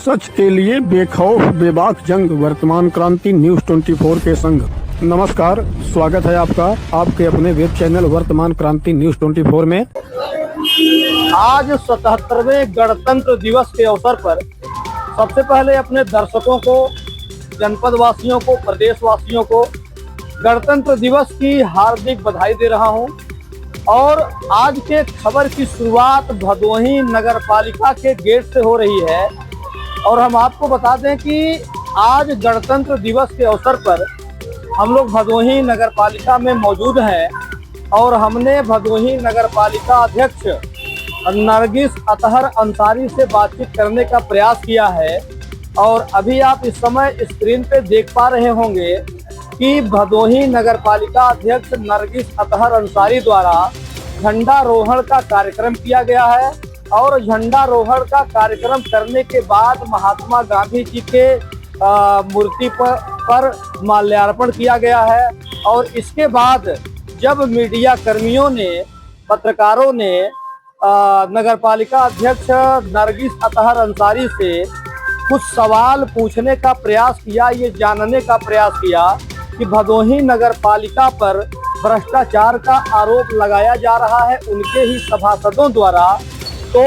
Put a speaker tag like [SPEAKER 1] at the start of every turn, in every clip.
[SPEAKER 1] सच के लिए बेखौफ बेबाक जंग, वर्तमान क्रांति न्यूज 24 के संग। नमस्कार, स्वागत है आपका आपके अपने वेब चैनल वर्तमान क्रांति न्यूज 24 में। आज 77वें गणतंत्र दिवस के अवसर पर सबसे पहले अपने दर्शकों को, जनपद वासियों को, प्रदेश वासियों को गणतंत्र दिवस की हार्दिक बधाई दे रहा हूं। और आज के खबर की शुरुआत भदोही नगर पालिका के गेट से हो रही है। और हम आपको बता दें कि आज गणतंत्र दिवस के अवसर पर हम लोग भदोही नगर पालिका में मौजूद हैं और हमने भदोही नगर पालिका अध्यक्ष नरगिस अतहर अंसारी से बातचीत करने का प्रयास किया है। और अभी आप इस समय स्क्रीन पे देख पा रहे होंगे कि भदोही नगर पालिका अध्यक्ष नरगिस अतहर अंसारी द्वारा झंडारोहण का कार्यक्रम किया गया है। और झंडारोहण का कार्यक्रम करने के बाद महात्मा गांधी जी के मूर्ति पर माल्यार्पण किया गया है। और इसके बाद जब मीडिया कर्मियों ने, पत्रकारों ने नगर पालिका अध्यक्ष नरगिस अतहर अंसारी से कुछ सवाल पूछने का प्रयास किया, ये जानने का प्रयास किया कि भदोही नगर पालिका पर भ्रष्टाचार का आरोप लगाया जा रहा है उनके ही सभासदों द्वारा, तो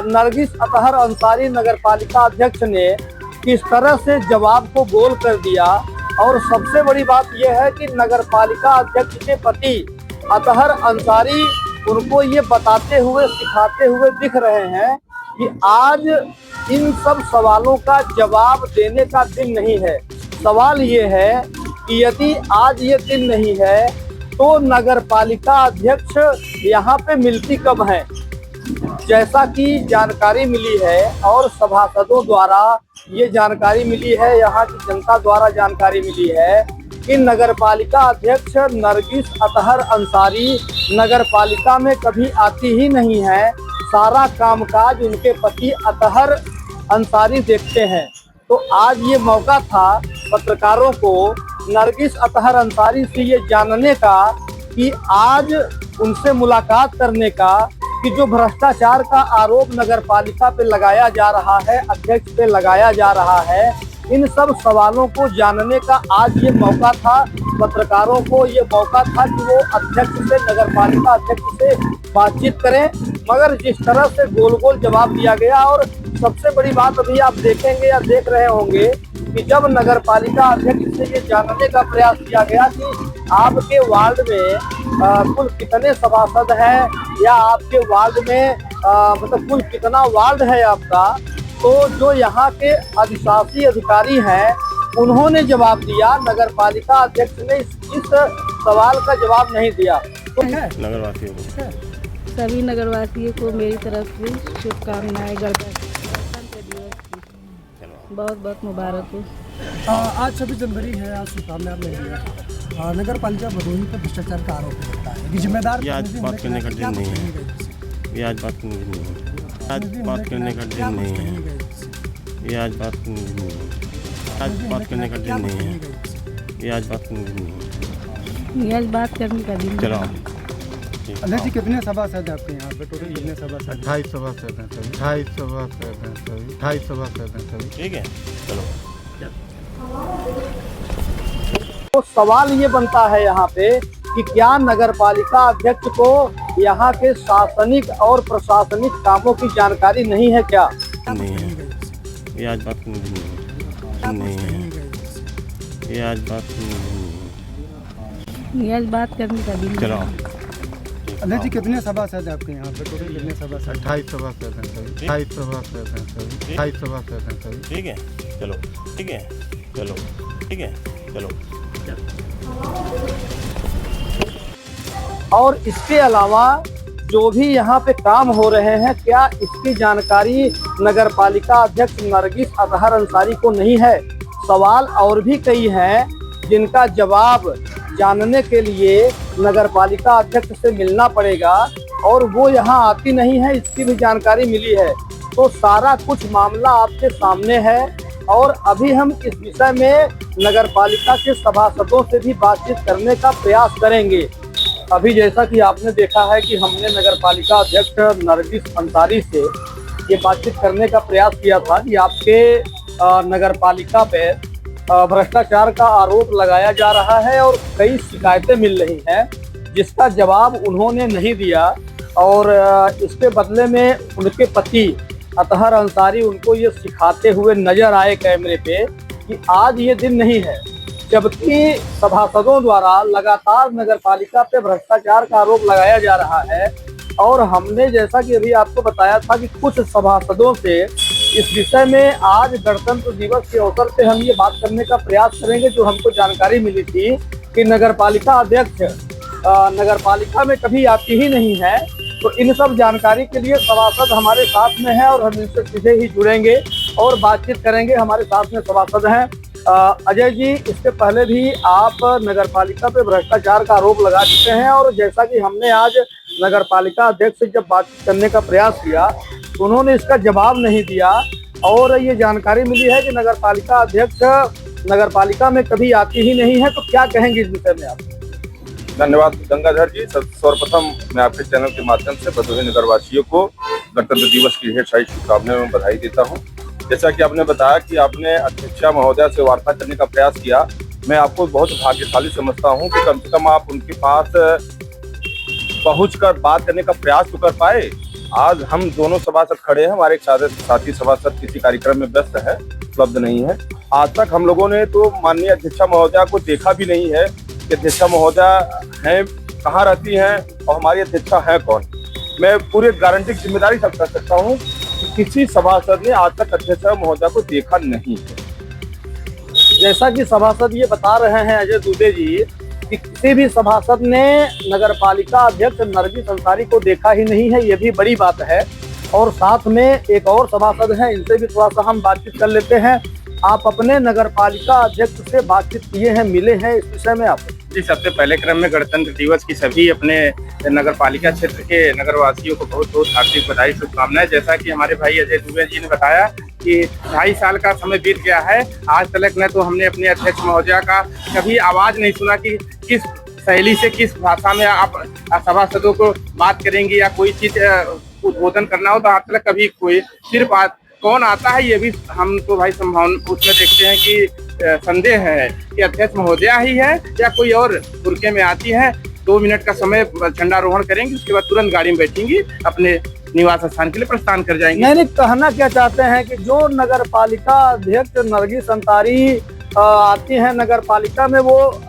[SPEAKER 1] नरगिस अतहर अंसारी नगर पालिका अध्यक्ष ने किस तरह से जवाब को गोल कर दिया। और सबसे बड़ी बात यह है कि नगर पालिका अध्यक्ष के पति अतहर अंसारी उनको ये बताते हुए, सिखाते हुए दिख रहे हैं कि आज इन सब सवालों का जवाब देने का दिन नहीं है। सवाल ये है कि यदि आज ये दिन नहीं है तो नगर पालिका अध्यक्ष यहाँ पे मिलती कब है। जैसा कि जानकारी मिली है और सभासदों द्वारा ये जानकारी मिली है, यहाँ की जनता द्वारा जानकारी मिली है कि नगर पालिका अध्यक्ष नरगिस अतहर अंसारी नगर पालिका में कभी आती ही नहीं है। सारा कामकाज उनके पति अतहर अंसारी देखते हैं। तो आज ये मौका था पत्रकारों को नरगिस अतहर अंसारी से ये जानने का कि आज उनसे मुलाकात करने का कि जो भ्रष्टाचार का आरोप नगर पालिका पे लगाया जा रहा है, अध्यक्ष पे लगाया जा रहा है, इन सब सवालों को जानने का आज ये मौका था। पत्रकारों को ये मौका था कि वो अध्यक्ष से, नगर पालिका अध्यक्ष से बातचीत करें, मगर जिस तरह से गोल गोल जवाब दिया गया। और सबसे बड़ी बात अभी आप देखेंगे या देख रहे होंगे कि जब नगर पालिका अध्यक्ष से ये जानने का प्रयास किया गया कि आपके वार्ड में कुल कितने सभासद हैं या आपके वार्ड में मतलब कुल कितना वार्ड है आपका, तो जो यहाँ के अधिशासी अधिकारी हैं उन्होंने जवाब दिया। नगर पालिका अध्यक्ष ने इस सवाल का जवाब नहीं दिया। तो
[SPEAKER 2] नगरवासियों को,
[SPEAKER 3] सभी नगरवासियों को मेरी तरफ से शुभकामनाएं। गणतंत्र दिवस की बहुत बहुत मुबारक हो।
[SPEAKER 4] आज 26 जनवरी है, आज शुभकामनाएं मिलेंगी। नगर पालिका भदोही पर भ्रष्टाचार का आरोप लगता है कि जिम्मेदार
[SPEAKER 2] ये आज बात करने का दिन नहीं है। ये आज बात करने का दिन नहीं है। आज बात करने का दिन नहीं है। ये आज बात करने का दिन नहीं है। आज बात करने का दिन नहीं है। ये आज बात करने का दिन नहीं है।
[SPEAKER 3] ये आज बात करने का दिन।
[SPEAKER 2] चलो
[SPEAKER 4] अध्यक्ष जी, कितने सभासद आपके यहाँ पे? टोटल कितने सभासद?
[SPEAKER 5] 28 सभासद हैं सभी। 28 सभासद हैं सभी।
[SPEAKER 2] ठीक है, चलो।
[SPEAKER 1] तो सवाल ये बनता है यहाँ पे कि क्या नगर पालिका अध्यक्ष को यहाँ के शासनिक और प्रशासनिक कामों की जानकारी नहीं है क्या?
[SPEAKER 2] नहीं है। ये आज बात करने का दिन नहीं है। ये आज बात करने का दिन नहीं है।
[SPEAKER 3] ये आज बात करने का दिन।
[SPEAKER 2] चलो।
[SPEAKER 4] अध्यक्ष जी, कितने सभासद हैं आपके यहाँ पे? टोटल कितने सभासद?
[SPEAKER 5] 28 सभासद हैं सभी। 28 सभासद हैं सभी। 28 सभासद हैं सभी।
[SPEAKER 2] ठीक है, चलो। ठीक है, चलो। ठीक है, चलो।
[SPEAKER 1] और इसके अलावा जो भी यहाँ पे काम हो रहे हैं, क्या इसकी जानकारी नगर पालिका अध्यक्ष नरगिस अतहर अंसारी को नहीं है? सवाल और भी कई हैं जिनका जवाब जानने के लिए नगर पालिका अध्यक्ष से मिलना पड़ेगा और वो यहाँ आती नहीं है, इसकी भी जानकारी मिली है। तो सारा कुछ मामला आपके सामने है और अभी हम इस विषय में नगर पालिका के सभासदों से भी बातचीत करने का प्रयास करेंगे। अभी जैसा कि आपने देखा है कि हमने नगर पालिका अध्यक्ष नरगिस अंसारी से ये बातचीत करने का प्रयास किया था कि आपके नगर पालिका पे भ्रष्टाचार का आरोप लगाया जा रहा है और कई शिकायतें मिल रही हैं, जिसका जवाब उन्होंने नहीं दिया। और इसके बदले में उनके पति अतहर अंसारी उनको ये सिखाते हुए नजर आए कैमरे पे कि आज ये दिन नहीं है, जबकि सभासदों द्वारा लगातार नगर पालिका पे भ्रष्टाचार का आरोप लगाया जा रहा है। और हमने जैसा कि अभी आपको बताया था कि कुछ सभासदों से इस विषय में आज गणतंत्र दिवस के अवसर पे हम ये बात करने का प्रयास करेंगे। जो हमको जानकारी मिली थी कि नगर पालिका अध्यक्ष नगर पालिका में कभी आती ही नहीं है, तो इन सब जानकारी के लिए सभासद हमारे साथ में है और हम इनसे सीधे ही जुड़ेंगे और बातचीत करेंगे। हमारे साथ में सभासद हैं अजय जी। इसके पहले भी आप नगर पालिका पे भ्रष्टाचार का आरोप लगा चुके हैं और जैसा कि हमने आज नगर पालिका अध्यक्ष से जब बातचीत करने का प्रयास किया तो उन्होंने इसका जवाब नहीं दिया और ये जानकारी मिली है कि नगर पालिका अध्यक्ष नगर पालिका में कभी आती ही नहीं है। तो क्या कहेंगे इस विषय में आप?
[SPEAKER 6] धन्यवाद गंगाधर जी। सर्वप्रथम मैं आपके चैनल के माध्यम से भदोही नगर वासियों को गणतंत्र दिवस की ढेर सारी शुभकामनाएं एवं बधाई देता हूं। जैसा कि आपने बताया कि आपने अध्यक्षा महोदया से वार्ता करने का प्रयास किया, मैं आपको बहुत भाग्यशाली समझता हूं कि कम से कम आप उनके पास पहुंचकर बात करने का प्रयास तो कर पाए। आज हम दोनों सभासद खड़े हैं, हमारे एक साथी सभासद किसी कार्यक्रम में व्यस्त है, उपलब्ध नहीं है। आज तक हम लोगों ने तो माननीय अध्यक्षा महोदया को देखा भी नहीं है कि अध्यक्षा महोदया हैं, कहाँ रहती हैं और हमारी अध्यक्षा हैं कौन। मैं पूरे गारंटी की जिम्मेदारी से कर सकता हूँ कि किसी सभासद ने आज तक अध्यक्षा महोदया को देखा नहीं है।
[SPEAKER 1] जैसा कि सभासद ये बता रहे हैं अजय दुबे जी कि किसी भी सभासद ने नगर पालिका अध्यक्ष नरगिस अंसारी को देखा ही नहीं है, ये भी बड़ी बात है। और साथ में एक और सभासद हैं, इनसे भी थोड़ा सा हम बातचीत कर लेते हैं। आप अपने नगर पालिका अध्यक्ष से बातचीत किए हैं, मिले हैं, इस विषय में आप?
[SPEAKER 7] जी, सबसे पहले क्रम में गणतंत्र दिवस की सभी अपने नगर पालिका क्षेत्र के नगरवासियों को बहुत बहुत हार्दिक बधाई शुभकामनाएं। जैसा कि हमारे भाई अजय दुबे जी ने बताया कि 2.5 साल का समय बीत गया है, आज तक न तो हमने अपने अध्यक्ष महोदया का कभी आवाज नहीं सुना कि किस शैली से किस भाषा में आप सभासदों को बात करेंगे या कोई चीज उद्बोधन करना हो तो आज तक कभी कोई सिर्फ कौन आता है ये भी हम तो भाई संभावना उसमें देखते हैं कि संदेह है कि अध्यक्ष महोदया ही है या कोई और बुर्के में आती है। 2 मिनट का समय झंडारोहण करेंगी, उसके बाद तुरंत गाड़ी में बैठेंगी, अपने निवास स्थान के लिए प्रस्थान कर जाएंगे।
[SPEAKER 1] मैंने कहना क्या चाहते हैं कि जो नगर पालिका अध्यक्ष नरगिस अंसारी आती है नगर पालिका में, वो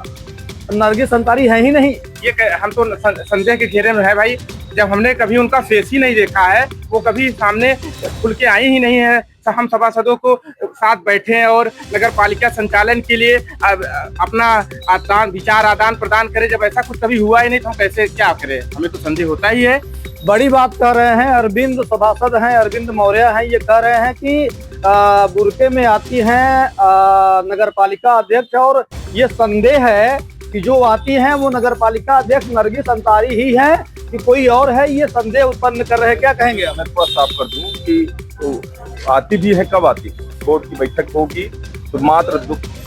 [SPEAKER 1] नरगिस अंसारी है ही नहीं।
[SPEAKER 7] ये हम तो संदेह के घेरे में है भाई। जब हमने कभी उनका फेस ही नहीं देखा है, वो कभी सामने खुल के आई ही नहीं है, हम सभासदों को साथ बैठे हैं और नगर पालिका संचालन के लिए अपना विचार आदान प्रदान करें। जब ऐसा कुछ कभी हुआ ही नहीं तो हम कैसे क्या करें, हमें तो संदेह होता ही है।
[SPEAKER 1] बड़ी बात कर रहे हैं अरविंद सभासद हैं, अरविंद मौर्य हैं, ये कह रहे हैं कि बुर्के में आती हैं नगर पालिका अध्यक्ष और ये संदेह है कि जो आती हैं वो नगर पालिका अध्यक्ष नरगिस अंसारी ही है कि कोई और है, ये संदेह उत्पन्न कर रहे हैं। क्या कहेंगे आप?
[SPEAKER 6] मैं थोड़ा साफ कर दूं कि तो आती भी है, कब आती है? बोर्ड की बैठक होगी तो मात्र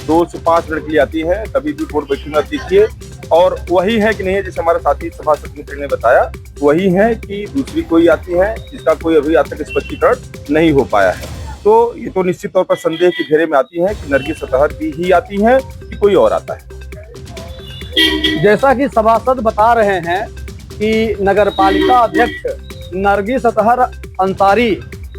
[SPEAKER 6] 2 से 5 मिनट के लिए आती है, कभी भी बोर्ड बैठक में देखिए। और वही है कि नहीं है, जैसे हमारा साथी सभासद मित्र ने बताया, वही है कि दूसरी कोई आती है जिसका कोई अभी आज तक स्पष्टीकरण नहीं हो पाया है। तो ये तो निश्चित तौर पर संदेह के घेरे में आती है कि नरगिस अतहर ही आती है कि कोई और आता है।
[SPEAKER 1] जैसा कि सभासद बता रहे हैं कि नगर पालिका अध्यक्ष नरगिस अतहर अंसारी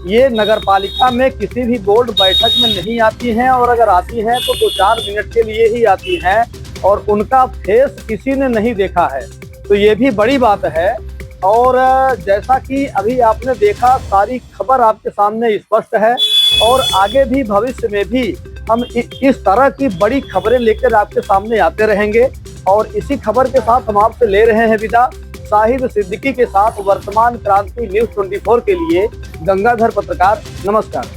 [SPEAKER 1] ये नगर पालिका में किसी भी बोर्ड बैठक में नहीं आती हैं और अगर आती हैं तो 2-4 मिनट के लिए ही आती हैं और उनका फेस किसी ने नहीं देखा है, तो ये भी बड़ी बात है। और जैसा कि अभी आपने देखा, सारी खबर आपके सामने स्पष्ट है और आगे भी भविष्य में भी हम इस तरह की बड़ी खबरें लेकर आपके सामने आते रहेंगे। और इसी खबर के साथ हम आपसे ले रहे हैं विदा। शाहिद सिद्दीकी के साथ वर्तमान क्रांति न्यूज़ 24 के लिए गंगाधर पत्रकार, नमस्कार।